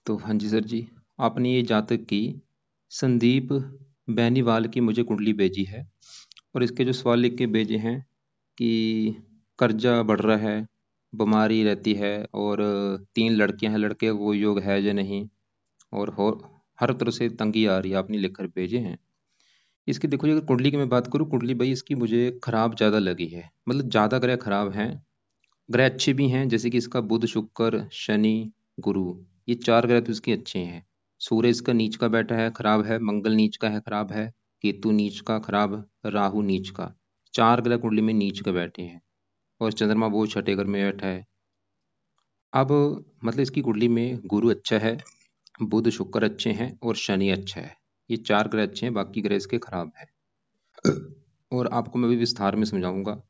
तो हाँ जी सर जी, आपने ये जातक की संदीप बेनीवाल की मुझे कुंडली भेजी है और इसके जो सवाल लिख के भेजे हैं कि कर्जा बढ़ रहा है, बीमारी रहती है और 3 लड़कियां हैं, लड़के वो योग है या नहीं, और हर तरह से तंगी आ रही है, आपने लिख कर भेजे हैं। इसकी देखो जी, अगर कुंडली की मैं बात करूँ, कुंडली भाई इसकी मुझे खराब ज़्यादा लगी है, मतलब ज़्यादा ग्रह खराब हैं। ग्रह अच्छे भी हैं, जैसे कि इसका बुध शुक्र शनि गुरु, ये 4 ग्रह तो इसके अच्छे हैं। सूर्य इसका नीच का बैठा है, खराब है। मंगल नीच का है, खराब है। केतु नीच का, खराब। राहु नीच का। 4 ग्रह कुंडली में नीच के बैठे हैं और चंद्रमा वो छठे घर में बैठा है। अब मतलब इसकी कुंडली में गुरु अच्छा है, बुध शुक्र अच्छे हैं और शनि अच्छा है। ये 4 ग्रह अच्छे हैं, बाकी ग्रह इसके खराब है। और आपको मैं भी विस्तार में समझाऊंगा।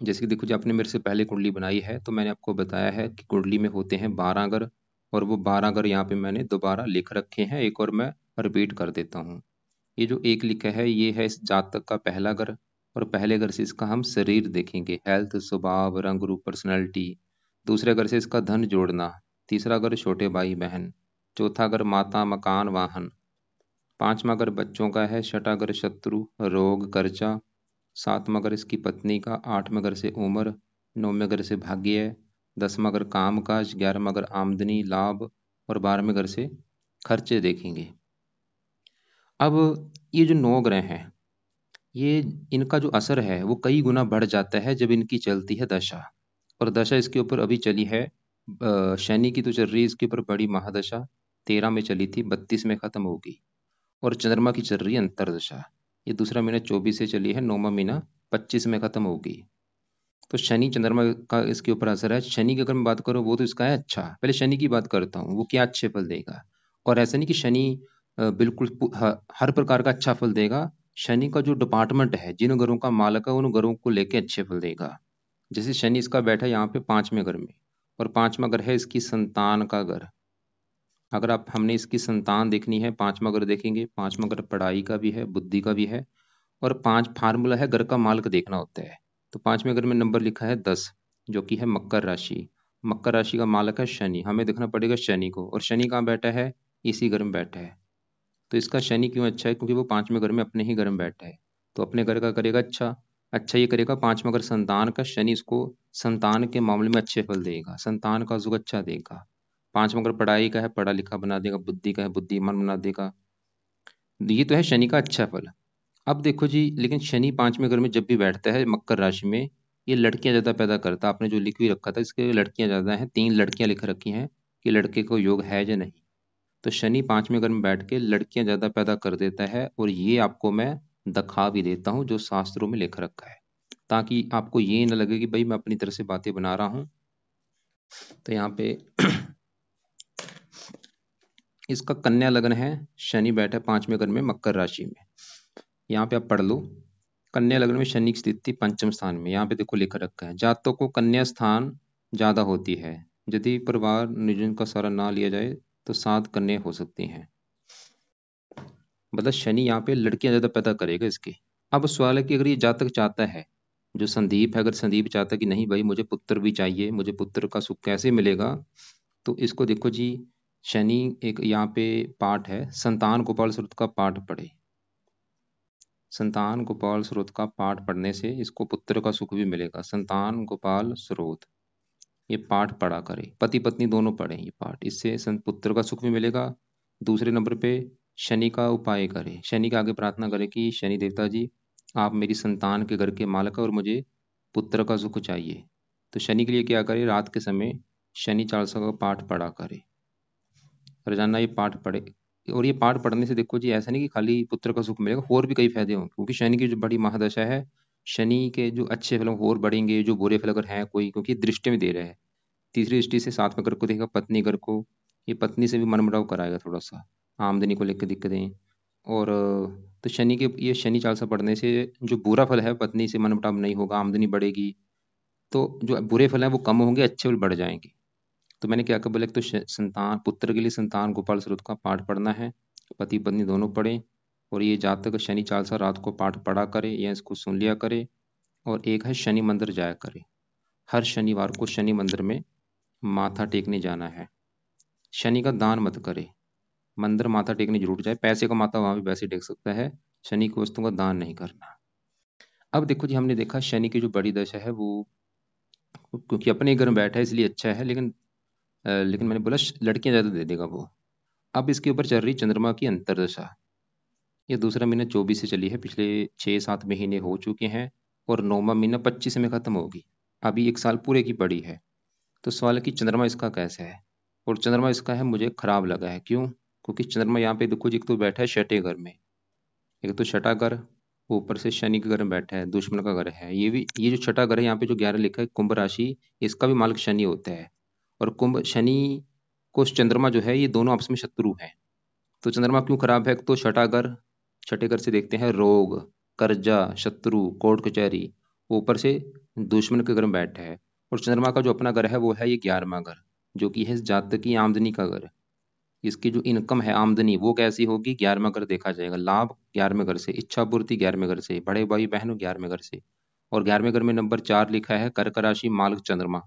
जैसे कि देखो जी, आपने मेरे से पहले कुंडली बनाई है तो मैंने आपको बताया है कि कुंडली में होते हैं 12 ग्रह, और वो 12 ग्रह यहाँ पे मैंने दोबारा लिख रखे हैं, एक और मैं रिपीट कर देता हूँ। ये जो एक लिखा है ये है इस जातक का पहला घर, और पहले घर से इसका हम शरीर देखेंगे, हेल्थ, स्वभाव, रंग रूप, पर्सनैलिटी। दूसरे घर से इसका धन जोड़ना। तीसरा घर छोटे भाई बहन। चौथा घर माता, मकान, वाहन। पांचवा घर बच्चों का है। छठा घर शत्रु, रोग, कर्जा। सातवां घर इसकी पत्नी का। आठवें घर से उम्र। नौवें घर से भाग्य। 10वां घर काम काज। 11वां घर आमदनी, लाभ। और 12वें घर से खर्चे देखेंगे। अब ये जो 9 ग्रह हैं, ये इनका जो असर है वो कई गुना बढ़ जाता है जब इनकी चलती है दशा। और दशा इसके ऊपर अभी चली है, शनि की तो चल रही है इसके ऊपर बड़ी महादशा। 13 में चली थी, 32 में खत्म होगी। और चंद्रमा की चल रही है अंतरदशा। ये दूसरा महीना 24 से चली है, 9वां महीना 25 में खत्म होगी। तो शनि चंद्रमा का इसके ऊपर असर है। शनि की अगर मैं बात करूँ वो तो इसका है अच्छा। पहले शनि की बात करता हूँ, वो क्या अच्छे फल देगा। और ऐसा नहीं कि शनि बिल्कुल हर प्रकार का अच्छा फल देगा। शनि का जो डिपार्टमेंट है, जिन ग्रहों का मालक है उन ग्रहों को लेके अच्छे फल देगा। जैसे शनि इसका बैठा है यहाँ पे 5वें घर में, और 5वां घर है इसकी संतान का घर। अगर आप हमने इसकी संतान देखनी है, 5वां घर देखेंगे। 5वां घर पढ़ाई का भी है, बुद्धि का भी है। और 5 फार्मूला है घर का मालिक देखना होता है। तो 5वें घर में नंबर लिखा है 10, जो कि है मकर राशि। मकर राशि का मालिक है शनि, हमें देखना पड़ेगा शनि को। और शनि कहाँ बैठा है? इसी घर में बैठा है। तो इसका शनि क्यों अच्छा है? क्योंकि वो 5वें घर में अपने ही घर में बैठा है। तो अपने घर का करेगा अच्छा। अच्छा ये करेगा। 5वां घर संतान का, शनि इसको संतान के मामले में अच्छे फल देगा, संतान का सुख अच्छा देगा। 5वां घर पढ़ाई का है, पढ़ा लिखा बना देगा। बुद्धि का है, बुद्धिमान बना देगा। ये तो है शनि का अच्छा फल। अब देखो जी, लेकिन शनि 5वें घर में जब भी बैठता है मकर राशि में, ये लड़कियां ज्यादा पैदा करता है। आपने जो लिख भी रखा था इसके, लड़कियां ज्यादा हैं। 3 लड़कियां लिख रखी हैं कि लड़के को योग है या नहीं। तो शनि 5वें घर में बैठ के लड़कियां ज्यादा पैदा कर देता है, और ये आपको मैं दिखा भी देता हूँ जो शास्त्रों में लिख रखा है, ताकि आपको ये ना लगे कि भाई मैं अपनी तरफ से बातें बना रहा हूँ। तो यहाँ पे इसका कन्या लग्न है, शनि बैठा है 5वें घर में मकर राशि में। यहाँ पे आप पढ़ लो। कन्या लग्न में शनि की स्थिति पंचम स्थान में, यहाँ पे देखो लिख रखा है जातकों को कन्या स्थान ज्यादा होती है। यदि परिवार नियोजन का सारा ना लिया जाए तो 7 कन्या हो सकती हैं। मतलब शनि यहाँ पे लड़कियां ज्यादा पैदा करेगा इसकी। अब सवाल है कि अगर ये जातक चाहता है, जो संदीप है, अगर संदीप चाहता है कि नहीं भाई मुझे पुत्र भी चाहिए, मुझे पुत्र का सुख कैसे मिलेगा, तो इसको देखो जी, शनि एक यहाँ पे पाठ है, संतान गोपाल स्रोत का पाठ पढ़े। संतान गोपाल स्रोत का पाठ पढ़ने से इसको पुत्र का सुख भी मिलेगा। संतान गोपाल स्रोत, ये पाठ पढ़ा करे, पति पत्नी दोनों पढ़े ये पाठ, इससे पुत्र का सुख भी मिलेगा। दूसरे नंबर पे शनि का उपाय करे, शनि के आगे प्रार्थना करे कि शनि देवता जी आप मेरी संतान के घर के मालक हैं और मुझे पुत्र का सुख चाहिए। तो शनि के लिए क्या करे, रात के समय शनि चालीसा का पाठ पढ़ा करे, रोजाना ये पाठ पढ़े। और ये पाठ पढ़ने से देखो जी, ऐसा नहीं कि खाली पुत्र का सुख मिलेगा, और भी कई फायदे होंगे, क्योंकि शनि की जो बड़ी महादशा है, शनि के जो अच्छे फल और बढ़ेंगे, जो बुरे फल अगर हैं कोई, क्योंकि दृष्टि में दे रहे हैं। तीसरी दृष्टि से 7वें घर को देखेगा, पत्नी घर को। ये पत्नी से भी मनमुटाव कराएगा थोड़ा सा, आमदनी को लेकर दिक्कतें। और तो शनि के ये शनि चालीसा पढ़ने से जो बुरा फल है, पत्नी से मनमुटाव नहीं होगा, आमदनी बढ़ेगी। तो जो बुरे फल हैं वो कम होंगे, अच्छे फल बढ़ जाएंगे। तो मैंने क्या कहा, बोले तो संतान, पुत्र के लिए संतान गोपाल स्रोत का पाठ पढ़ना है, पति पत्नी दोनों पढ़ें। और ये जातक शनि चालीसा रात को पाठ पढ़ा करे या इसको सुन लिया करे। और एक है शनि मंदिर जाया करे, हर शनिवार को शनि मंदिर में माथा टेकने जाना है। शनि का दान मत करे, मंदिर माथा टेकने जरूर जाए, पैसे का माता वहां भी पैसे टेक सकता है, शनि की वस्तुओं का दान नहीं करना। अब देखो जी, हमने देखा शनि की जो बड़ी दशा है वो, क्योंकि अपने घर में बैठा है इसलिए अच्छा है, लेकिन मैंने बोला लड़कियां ज्यादा दे देगा वो। अब इसके ऊपर चल रही चंद्रमा की अंतर्दशा। ये दूसरा महीना 24 से चली है, पिछले 6-7 महीने हो चुके हैं, और 9वां महीना 25 में खत्म होगी। अभी 1 साल पूरे की पड़ी है। तो सवाल है कि चंद्रमा इसका कैसा है, और चंद्रमा इसका है मुझे खराब लगा है। क्यों? क्योंकि चंद्रमा यहाँ पे देखो जी, एक तो बैठा है छठे घर में, एक तो छठा घर, ऊपर से शनि के घर में बैठा है, दुश्मन का घर है। ये जो छठा घर है, यहाँ पे जो 11 लिखा है कुंभ राशि, इसका भी मालिक शनि होता है। और कुंभ शनि को चंद्रमा जो है, ये दोनों आपस में शत्रु हैं। तो चंद्रमा क्यों खराब है? तो छठा घर, छठे घर से देखते हैं रोग, कर्जा, शत्रु, कोर्ट कचहरी, ऊपर से दुश्मन के घर में बैठा है। और चंद्रमा का जो अपना घर है वो है ये 11वां घर, जो कि है जातक की आमदनी का घर। इसकी जो इनकम है, आमदनी, वो कैसी होगी? 11वां घर देखा जाएगा, लाभ 11वें घर से, इच्छा पूर्ति 11वें घर से, बड़े भाई बहनों 11वें घर से। और 11वें घर में नंबर 4 लिखा है कर्क राशि, मालिक चंद्रमा।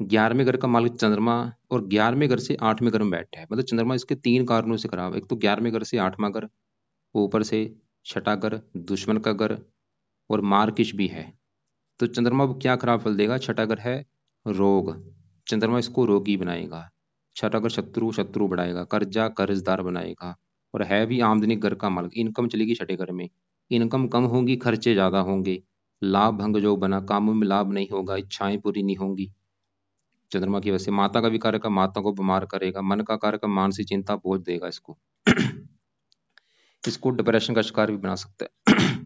11वें घर का मालिक चंद्रमा, और 11वें घर से 8वें घर में बैठा है। मतलब चंद्रमा इसके 3 कारणों से खराब है। एक तो 11वें घर से 8वां घर, ऊपर से छठा घर, दुश्मन का घर, और मार्किश भी है। तो चंद्रमा अब क्या खराब फल देगा? छठा घर है रोग, चंद्रमा इसको रोगी बनाएगा। छठा घर शत्रु, शत्रु बढ़ाएगा, कर्जा कर्जदार बनाएगा। और है भी आमदनी घर का मालिक, इनकम चलेगी छठे घर में, इनकम कम होगी, खर्चे ज्यादा होंगे, लाभ भंग जो बना, कामों में लाभ नहीं होगा, इच्छाएं पूरी नहीं होंगी। चंद्रमा की वजह से माता का भी कारक है, माता को बीमार करेगा, मन का कारक है, मानसिक चिंता बोझ देगा इसको। इसको डिप्रेशन का शिकार भी बना सकता है।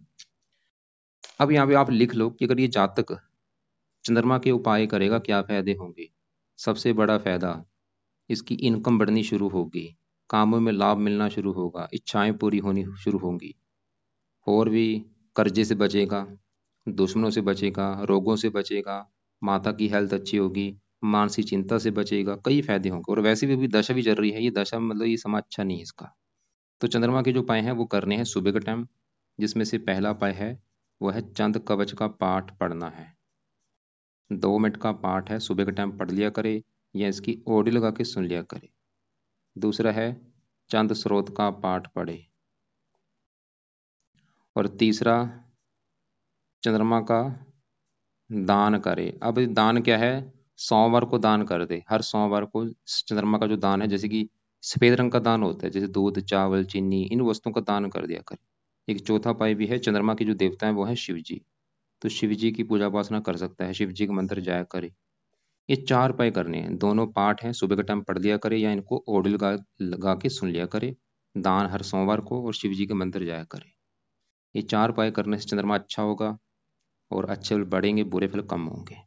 अब यहाँ पे आप लिख लो कि अगर ये जातक चंद्रमा के उपाय करेगा, क्या फायदे होंगे? सबसे बड़ा फायदा, इसकी इनकम बढ़नी शुरू होगी, कामों में लाभ मिलना शुरू होगा, इच्छाएं पूरी होनी शुरू होंगी। और भी, कर्जे से बचेगा, दुश्मनों से बचेगा, रोगों से बचेगा, माता की हेल्थ अच्छी होगी, मानसिक चिंता से बचेगा, कई फायदे होंगे। और वैसे भी अभी दशा भी चल रही है, ये दशा मतलब ये समय अच्छा नहीं है इसका। तो चंद्रमा के जो उपाय हैं वो करने हैं सुबह के टाइम, जिसमें से पहला उपाय है वो है चंद कवच का पाठ पढ़ना है। 2 मिनट का पाठ है, सुबह के टाइम पढ़ लिया करे, या इसकी ऑडियो लगा के सुन लिया करे। दूसरा है चंद स्रोत का पाठ पढ़े। और तीसरा, चंद्रमा का दान करे। अब दान क्या है? सोमवार को दान कर दे, हर सोमवार को चंद्रमा का जो दान है, जैसे कि सफेद रंग का दान होता है, जैसे दूध, चावल, चीनी, इन वस्तुओं का दान कर दिया करे। एक चौथा उपाय भी है, चंद्रमा की जो देवता है वो है शिव जी, तो शिव जी की पूजा उपासना कर सकता है, शिव जी का मंत्र जाया करे। ये 4 उपाय करने हैं, दोनों पाठ हैं, सुबह के टाइम पढ़ लिया करे, या इनको ऑडियो लगा लगा के सुन लिया करे। दान हर सोमवार को, और शिव जी के मंत्र जाया करे। ये 4 उपाय करने से चंद्रमा अच्छा होगा, और अच्छे फल बढ़ेंगे, बुरे फल कम होंगे।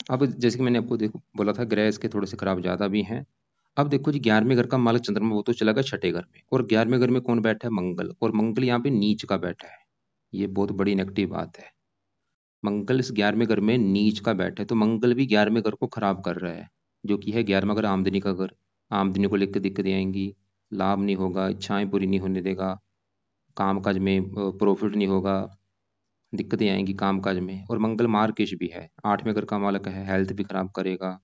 अब जैसे कि मैंने आपको देखो बोला था, ग्रह इसके थोड़े से खराब ज्यादा भी हैं। अब देखो जी, 11वें घर का मालिक चंद्रमा वो तो चला गया छठे घर में, और 11वें घर में कौन बैठा है? मंगल। और मंगल यहाँ पे नीच का बैठा है, ये बहुत बड़ी नेगेटिव बात है। मंगल इस 11वें घर में नीच का बैठा है, तो मंगल भी 11वें घर को खराब कर रहा है, जो कि है 11वां घर आमदनी का घर। आमदनी को लेकर दिक्कतें आएंगी, लाभ नहीं होगा, इच्छाएं पूरी नहीं होने देगा, काम काज में प्रॉफिट नहीं होगा, दिक्कतें आएंगी काम काज में। और मंगल मार्केश भी है, 8वें घर का मालक है, हेल्थ भी खराब करेगा।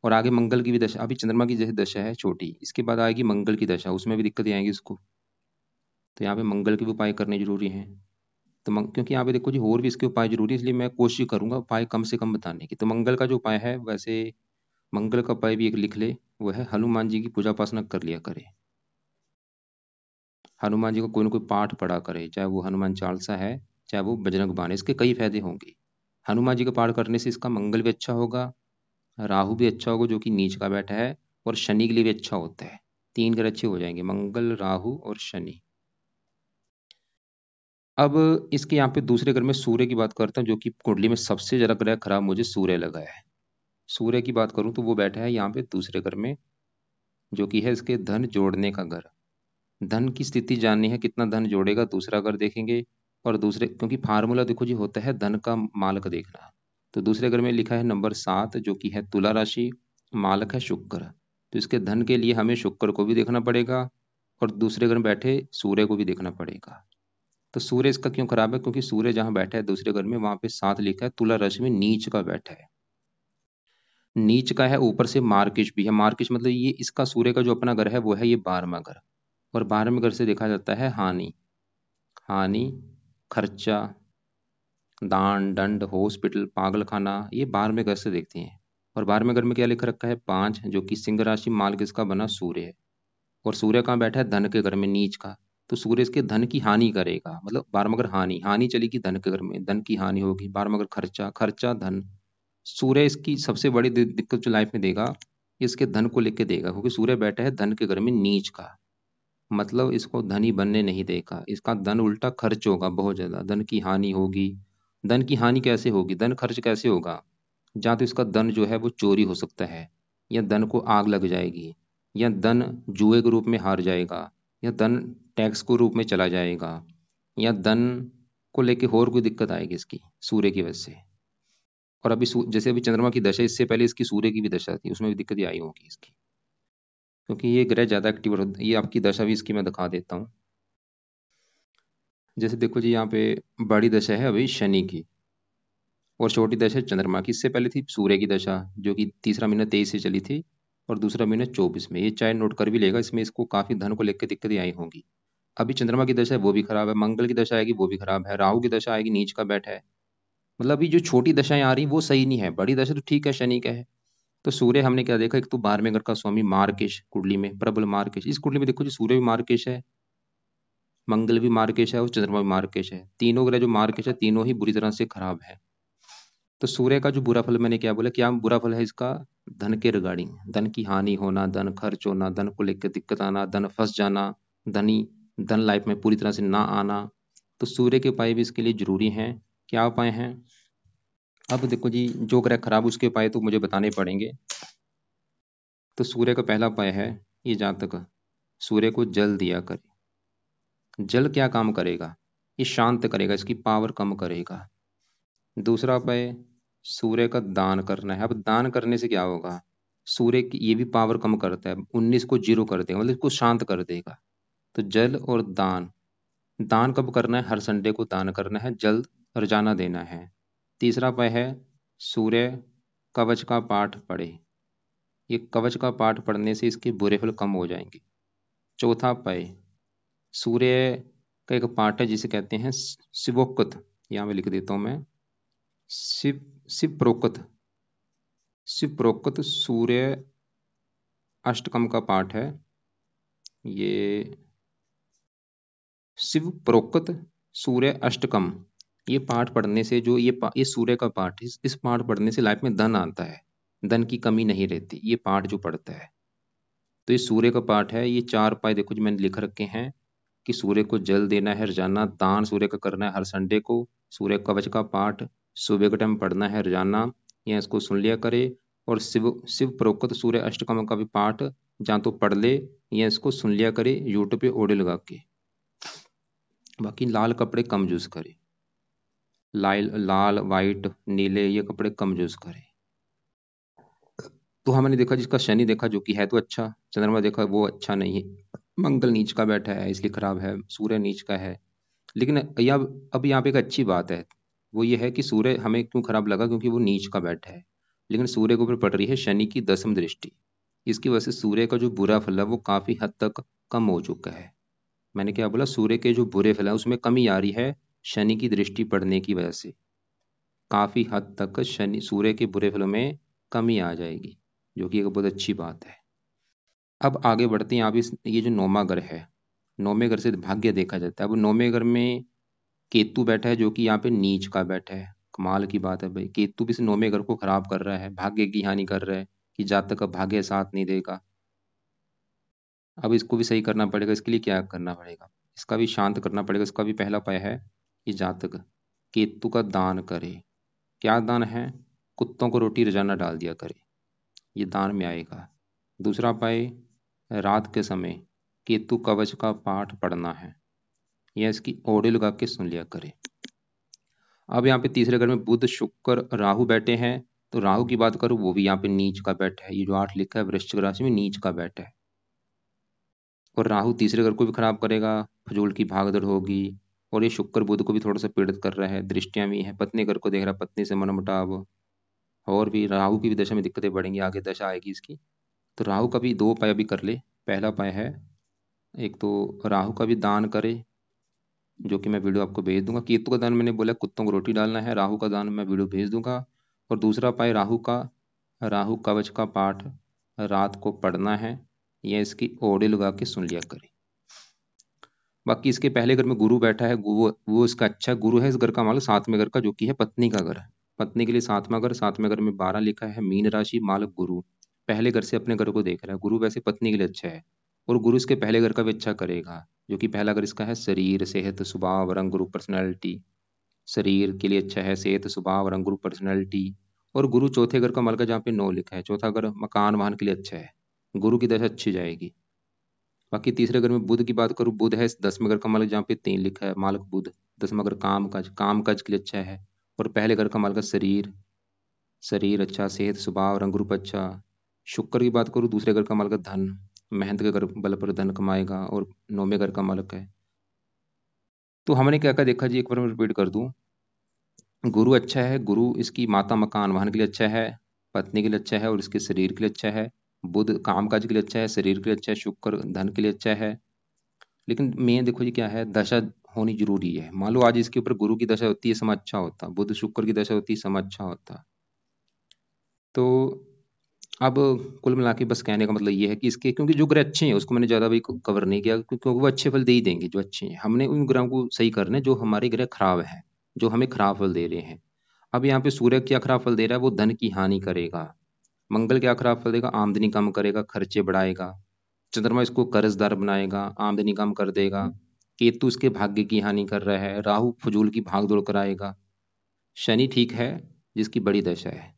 और आगे मंगल की भी दशा, अभी चंद्रमा की जैसे दशा है छोटी, इसके बाद आएगी मंगल की दशा, उसमें भी दिक्कतें आएंगी उसको। तो यहाँ पे मंगल के भी उपाय करने जरूरी हैं। तो क्योंकि यहाँ पे देखो जी, और भी इसके उपाय जरूरी है, इसलिए मैं कोशिश करूंगा उपाय कम से कम बताने की। तो मंगल का जो उपाय है, वैसे मंगल का उपाय भी एक लिख ले, वो है हनुमान जी की पूजा उपासना कर लिया करे। हनुमान जी को कोई ना कोई पाठ पढ़ा करे, चाहे वो हनुमान चालीसा है, चाहे वो बजरंग बाण है, इसके कई फायदे होंगे। हनुमान जी का पाठ करने से इसका मंगल भी अच्छा होगा, राहु भी अच्छा होगा जो कि नीच का बैठा है, और शनि के लिए भी अच्छा होता है। 3 ग्रह अच्छे हो जाएंगे, मंगल, राहु और शनि। अब इसके यहाँ पे दूसरे ग्रह में सूर्य की बात करता हूँ, जो कि कुंडली में सबसे ज्यादा ग्रह खराब मुझे सूर्य लगा है। सूर्य की बात करूं तो वो बैठा है यहाँ पे दूसरे घर में, जो कि है इसके धन जोड़ने का घर। धन की स्थिति जाननी है, कितना धन जोड़ेगा, दूसरा घर देखेंगे। और दूसरे, क्योंकि फार्मूला देखो जी होता है धन का मालक देखना। तो दूसरे घर में लिखा है नंबर 7, जो कि है तुला राशि, मालक है शुक्र। तो इसके धन के लिए हमें शुक्र को भी देखना पड़ेगा, और दूसरे घर में बैठे सूर्य को भी देखना पड़ेगा। तो सूर्य इसका क्यों खराब है? क्योंकि सूर्य जहां बैठा है दूसरे घर में, वहां पे 7 लिखा है, तुला राशि में नीच का बैठा है। नीच का है, ऊपर से मार्किश भी है। मार्किश मतलब ये इसका सूर्य का जो अपना घर है वो है ये 12वां घर, और 12वें घर से देखा जाता है हानि। हानि, खर्चा, दान, दंड, हॉस्पिटल, पागल खाना, ये 12वें घर से देखते हैं। और 12वें घर में क्या लिख रखा है? 5, जो कि सिंह राशि, माल किसका बना? सूर्य है। और सूर्य कहाँ बैठा है? धन के घर में, नीच का। तो सूर्य इसके धन की हानि करेगा, मतलब 12वां घर हानि, हानि चलेगी धन के घर में, धन की हानि होगी। 12वां घर खर्चा, खर्चा धन। सूर्य इसकी सबसे बड़ी दिक्कत जो लाइफ में देगा, इसके धन को लेके देगा, क्योंकि सूर्य बैठा है धन के घर में नीच का, मतलब इसको धनी बनने नहीं देगा। इसका धन उल्टा खर्च होगा, बहुत ज्यादा धन की हानि होगी। धन की हानि कैसे होगी? धन खर्च कैसे होगा? जहाँ तो इसका धन जो है वो चोरी हो सकता है, या धन को आग लग जाएगी, या धन जुए के रूप में हार जाएगा, या धन टैक्स के रूप में चला जाएगा, या धन को लेके और कोई दिक्कत आएगी इसकी सूर्य की वजह से। और अभी जैसे अभी चंद्रमा की दशा, इससे पहले इसकी सूर्य की भी दशा थी, उसमें भी दिक्कत आई होगी इसकी, क्योंकि ये ग्रह ज्यादा एक्टिव होता है। ये आपकी दशा भी इसकी मैं दिखा देता हूँ। जैसे देखो जी, यहाँ पे बड़ी दशा है अभी शनि की, और छोटी दशा है चंद्रमा की। इससे पहले थी सूर्य की दशा, जो कि तीसरा महीना 23 से चली थी, और दूसरा महीना 24 में। ये चाहे नोट कर भी लेगा, इसमें इसको काफी धन को लेकर दिक्कतें आई होंगी। अभी चंद्रमा की दशा है वो भी खराब है, मंगल की दशा आएगी वो भी खराब है, राहु की दशा आएगी, नीच का बैठा है। मतलब अभी जो छोटी दशाएं आ रही वो सही नहीं है, बड़ी दशा तो ठीक है, शनि का है। तो सूर्य हमने क्या देखा? एक तो 12वें घर का स्वामी मार्केश, कुंडली में प्रबल मार्केश। इस कुंडली में देखो जी, सूर्य भी मार्केश है, मंगल भी मार्केश है, और चंद्रमा भी मार्केश है। तीनों ग्रह जो मार्केश है, तीनों ही बुरी तरह से खराब है। तो सूर्य का जो बुरा फल, मैंने क्या बोला, क्या बुरा फल है इसका? धन के रिगार्डिंग, धन की हानि होना, धन खर्च होना, धन को लेकर दिक्कत आना, धन फंस जाना, धनी धन लाइफ में पूरी तरह से ना आना। तो सूर्य के उपाय भी इसके लिए जरूरी हैं। क्या उपाय हैं? अब देखो जी, जो ग्रह खराब उसके उपाय तो मुझे बताने पड़ेंगे। तो सूर्य का पहला उपाय है, ये जातक सूर्य को जल दिया करे। जल क्या काम करेगा? ये शांत करेगा, इसकी पावर कम करेगा। दूसरा उपाय, सूर्य का दान करना है। अब दान करने से क्या होगा? सूर्य की ये भी पावर कम करता है, 19 को 0 कर देगा, मतलब इसको शांत कर देगा। तो जल और दान। दान कब करना है? हर संडे को दान करना है, जल रोजाना देना है। तीसरा उपाय है, सूर्य कवच का पाठ पढ़े। ये कवच का पाठ पढ़ने से इसके बुरे फल कम हो जाएंगे। चौथा उपाय, सूर्य का एक पाठ है जिसे कहते हैं शिवोक्त, यहाँ में लिख देता हूं मैं, शिव शिव प्रोक्त। शिव प्रोक्त सूर्य अष्टकम का पाठ है ये। शिव प्रोक्त सूर्य अष्टकम, ये पाठ पढ़ने से जो ये सूर्य का पाठ, इस पाठ पढ़ने से लाइफ में धन आता है, धन की कमी नहीं रहती, ये पाठ जो पढ़ता है। तो ये सूर्य का पाठ है। ये 4 उपाय देखो जो मैंने लिख रखे हैं, कि सूर्य को जल देना है रोजाना, दान सूर्य का करना है हर संडे को, सूर्य कवच का पाठ सुबह के टाइम पढ़ना है रोजाना, या इसको सुन लिया करे। और शिव शिव प्रोक्त सूर्य अष्टकम का भी पाठ जहाँ तो पढ़ ले, या इसको सुन लिया करे यूट्यूब पे ऑडियो लगा के। बाकी लाल कपड़े कम यूज करे, लाल वाइट नीले ये कपड़े कम यूज करे। तो हमने देखा जिसका शनि देखा, जो कि है तो अच्छा, चंद्रमा देखा वो अच्छा नहीं है, मंगल नीच का बैठा है इसलिए खराब है, सूर्य नीच का है। लेकिन अब यहाँ पे एक अच्छी बात है, वो ये है कि सूर्य हमें क्यों खराब लगा, क्योंकि वो नीच का बैठा है। लेकिन सूर्य के ऊपर पड़ रही है शनि की 10वीं दृष्टि, इसकी वजह से सूर्य का जो बुरा फल है वो काफी हद तक कम हो चुका है। मैंने क्या बोला? सूर्य के जो बुरे फल है उसमें कमी आ रही है, शनि की दृष्टि पड़ने की वजह से काफी हद तक शनि सूर्य के बुरे फलों में कमी आ जाएगी, जो कि एक बहुत अच्छी बात है। अब आगे बढ़ते हैं। आप ये जो नौवां घर है, नौवें घर से भाग्य देखा जाता है। अब नौवें घर में केतु बैठा है, जो कि यहाँ पे नीच का बैठा है। कमाल की बात है भाई, केतु भी इस नौवें घर को खराब कर रहा है, भाग्य की हानि कर रहा है, कि जातक का भाग्य साथ नहीं देगा। अब इसको भी सही करना पड़ेगा। इसके लिए क्या करना पड़ेगा? इसका भी शांत करना पड़ेगा। इसका भी पहला उपाय है कि जातक केतु का दान करे। क्या दान है? कुत्तों को रोटी रोजाना डाल दिया करे, ये दान में आएगा। दूसरा उपाय, रात के समय केतु कवच का पाठ पढ़ना है, या इसकी ऑडियो लगा के सुन लिया करे। अब यहाँ पे तीसरे घर में बुध शुक्र राहु बैठे हैं। तो राहु की बात करूं, वो भी यहाँ पे नीच का बैठा है, ये जो 8 लिखा है वृश्चिक राशि में नीच का बैठा है। और राहु तीसरे घर को भी खराब करेगा, फजूल की भागदौड़ होगी। और ये शुक्र बुध को भी थोड़ा सा पीड़ित कर रहा है, दृष्टियां भी है, पत्नी घर को देख रहा है, पत्नी से मनमुटाव, और भी राहु की भी दशा में दिक्कतें बढ़ेंगी, आगे दशा आएगी इसकी। तो राहु का भी 2 उपाय अभी कर ले। पहला उपाय है, एक तो राहु का भी दान करे, जो कि मैं वीडियो आपको भेज दूंगा। केतु का दान मैंने बोला कुत्तों को रोटी डालना है, राहु का दान मैं वीडियो भेज दूंगा। और दूसरा उपाय राहु कवच का पाठ रात को पढ़ना है, या इसकी ऑडियो लगा के सुन लिया करें। बाकी इसके पहले घर में गुरु बैठा है, वो इसका अच्छा गुरु है। इस घर का मालक 7वें घर का, जो कि है पत्नी का घर। पत्नी के लिए 7वां घर, 7वें घर में 12 लिखा है, मीन राशि, मालक गुरु। पहले घर से अपने घर को देख रहा है। गुरु वैसे पत्नी के लिए अच्छा है, और गुरु इसके पहले घर का भी अच्छा करेगा, जो कि पहला घर इसका है शरीर, सेहत, स्वभाव, रंग, रूप, पर्सनैलिटी। शरीर के लिए अच्छा है, सेहत, स्वभाव, रंग, रूप, पर्सनैलिटी। और गुरु चौथे घर का मालक है, जहाँ पे 9 लिखा है। चौथा घर मकान वाहन के लिए अच्छा है, गुरु की दशा अच्छी जाएगी। बाकी तीसरे घर में बुध की बात करूँ, बुध है 10वें घर का मालक, जहाँ पे 3 लिखा है, मालक बुध। 10वां घर काम काज के लिए अच्छा है। और पहले घर का मालक शरीर, शरीर अच्छा, सेहत, स्वभाव, रंग, रूप अच्छा। शुक्र की बात करूँ, दूसरे घर का मालक धन, मेहनत के घर बल पर धन कमाएगा, और 9वें घर का मालक है। तो हमने क्या क्या देखा जी, एक बार मैं रिपीट कर दूं। गुरु अच्छा है, गुरु इसकी माता मकान वाहन के लिए अच्छा है, पत्नी के लिए अच्छा है, और इसके शरीर के लिए अच्छा है। बुध काम काज के लिए अच्छा है, शरीर के लिए अच्छा है। शुक्र धन के लिए अच्छा है। लेकिन मेन देखो जी क्या है, दशा होनी जरूरी है। मान लो आज इसके ऊपर गुरु की दशा होती है, समय अच्छा होता। बुध शुक्र की दशा होती है, समय अच्छा होता। तो अब कुल मिला के बस कहने का मतलब ये है कि इसके, क्योंकि जो ग्रह अच्छे हैं उसको मैंने ज्यादा भी कवर नहीं किया, क्योंकि वो अच्छे फल दे ही देंगे जो अच्छे हैं। हमने उन ग्रहों को सही करना है जो हमारे ग्रह खराब है, जो हमें खराब फल दे रहे हैं। अब यहाँ पे सूर्य क्या खराब फल दे रहा है, वो धन की हानि करेगा। मंगल क्या खराब फल देगा, आमदनी कम करेगा, खर्चे बढ़ाएगा। चंद्रमा इसको कर्जदार बनाएगा, आमदनी कम कर देगा। केतु इसके भाग्य की हानि कर रहा है, राहु फजूल की भाग दौड़ कराएगा। शनि ठीक है, जिसकी बड़ी दशा है।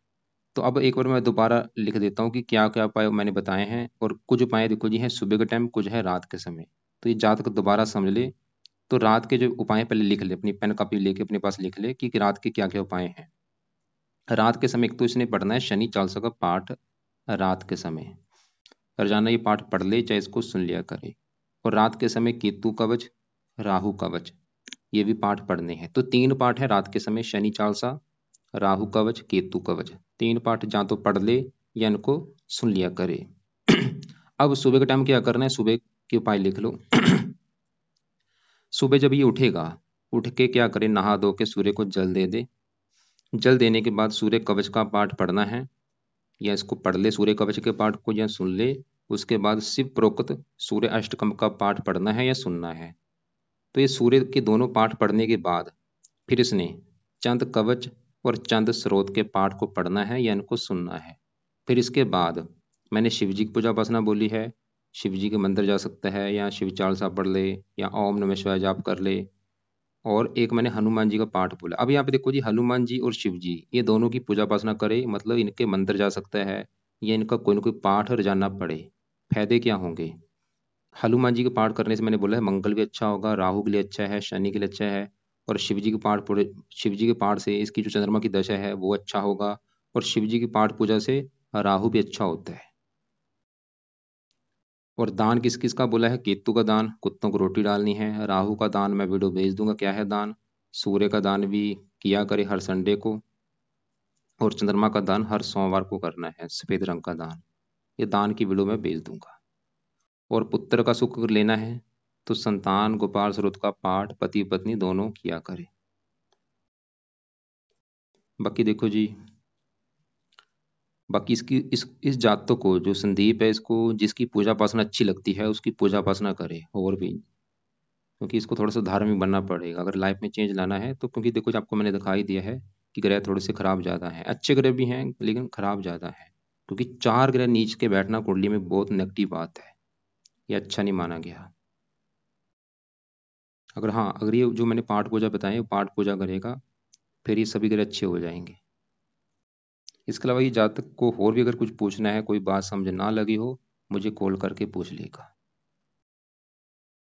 तो अब एक बार मैं दोबारा लिख देता हूँ कि क्या क्या उपाय मैंने बताए हैं। और कुछ उपाय देखो जी हैं सुबह के टाइम, कुछ है रात के समय। तो ये जातक दोबारा समझ ले। तो रात के जो उपाय पहले लिख ले, अपनी पेन कॉपी लेके अपने पास लिख ले कि रात के क्या क्या उपाय हैं। रात के समय एक तो इसने पढ़ना है शनि चालीसा का पाठ, रात के समय रोजाना ये पाठ पढ़ ले, चाहे इसको सुन लिया करे। और रात के समय केतु कवच, राहु कवच, ये भी पाठ पढ़ने हैं। तो 3 पाठ है रात के समय, शनि चालीसा, राहु कवच, केतु कवच। 3 पाठ या तो पढ़ ले या इनको सुन लिया करे। अब सुबह के टाइम क्या करना है, सुबह के उपाय लिख लो। सुबह जब ये उठेगा, उठ के क्या करे, नहा धो के सूर्य को जल दे दे। जल देने के बाद सूर्य कवच का पाठ पढ़ना है, या इसको पढ़ ले सूर्य कवच के पाठ को, या सुन ले। उसके बाद शिव प्रोक्त सूर्य अष्टकम का पाठ पढ़ना है या सुनना है। तो ये सूर्य के दोनों पाठ पढ़ने के बाद फिर इसने चंद कवच और चंद स्रोत के पाठ को पढ़ना है या इनको सुनना है। फिर इसके बाद मैंने शिव जी की पूजा उपासना बोली है, शिव जी के मंदिर जा सकता है, या शिव चालीसा पढ़ ले, या ओम नमः शिवाय जाप कर ले। और एक मैंने हनुमान जी का पाठ बोला। अब यहाँ पे देखो जी, हनुमान जी और शिव जी ये दोनों की पूजा उपासना करे, मतलब इनके मंदिर जा सकता है, या इनका कोई ना कोई पाठ रोजाना पढ़े। फायदे क्या होंगे, हनुमान जी के पाठ करने से मैंने बोला है मंगल भी अच्छा होगा, राहु के लिए अच्छा है, शनि के लिए अच्छा है। और शिव जी के पाठ पूरे, शिव जी के पाठ से इसकी जो चंद्रमा की दशा है वो अच्छा होगा। और शिव जी की पाठ पूजा से राहु भी अच्छा होता है। और दान किस किस का बोला है, केतु का दान कुत्तों को रोटी डालनी है, राहु का दान मैं वीडियो भेज दूंगा क्या है दान, सूर्य का दान भी किया करे हर संडे को, और चंद्रमा का दान हर सोमवार को करना है, सफेद रंग का दान। ये दान की वीडियो मैं भेज दूंगा। और पुत्र का सुख लेना है तो संतान गोपाल स्रोत का पाठ पति पत्नी दोनों किया करे। बाकी देखो जी, बाकी इसकी इस जातकों को जो संदीप है, इसको जिसकी पूजा उपासना अच्छी लगती है उसकी पूजा उपासना करे। और भी क्योंकि इसको थोड़ा सा धार्मिक बनना पड़ेगा अगर लाइफ में चेंज लाना है तो। क्योंकि देखो आपको मैंने दिखाई दिया है कि ग्रह थोड़े से खराब ज़्यादा हैं, अच्छे ग्रह भी हैं लेकिन खराब ज़्यादा है। क्योंकि 4 ग्रह नीच के बैठना कुंडली में बहुत नेगेटिव बात है, ये अच्छा नहीं माना गया। अगर हाँ, अगर ये जो मैंने पाठ पूजा बताए पाठ पूजा करेगा, फिर ये सभी ग्रह अच्छे हो जाएंगे। इसके अलावा ये जातक को और भी अगर कुछ पूछना है, कोई बात समझ ना लगी हो, मुझे कॉल करके पूछ लेगा।